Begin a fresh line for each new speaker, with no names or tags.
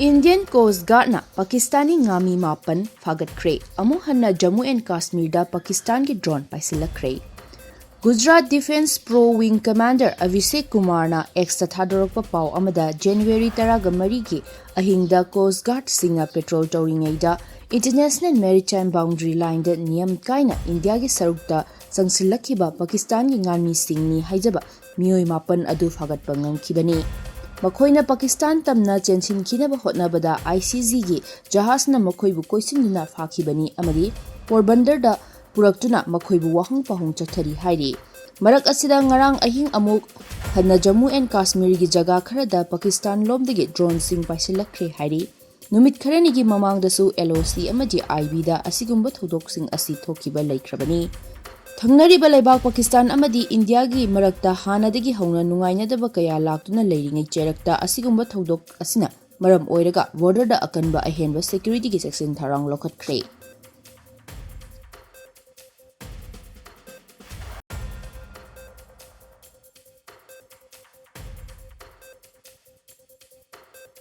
Indian Coast Guard na Pakistani ngamee mapan phagatkre. Amuk hanna Jammu and Kashmir da Pakistan ki drone paisillakre. Gujarat Defence Pro Wing Commander Abhishek Kumar na ex thadorokpa pau amada January 10 ki ahingda Coast Guard singa patrol tawringaida International Maritime Boundary Line da niyam kaina India gi sarukta sangsillakiba Pakistan gi ngamee singni haijaba miyoi mapan adu phagatpa ngamkhibani. Makhoina Pakistan tamna chensin kinaba hotnabada ICG gi jahasna makhoibu koisinduna phakibani amadi Porbandar da puraktuna makhoibu wahang pahung chathari hairi. Marak asida ngarang ahing amuk hanna Jammu and Kashmir gi jaga kharada Pakistan lomdagi drone sing paisillakre hairi. Numit kharani gi mamang dasu LOC amadi IB da asigumba thodok sing asi thokiba laikhrabani. Thangnariba laibak Pakistan amadi India gi marakta hanadagi hauna nungainadaba kaya laktuna leiringai cherakta asigumba thodok asina maram oiraga border da akanba ahenba security gi section tharang lokhatkre.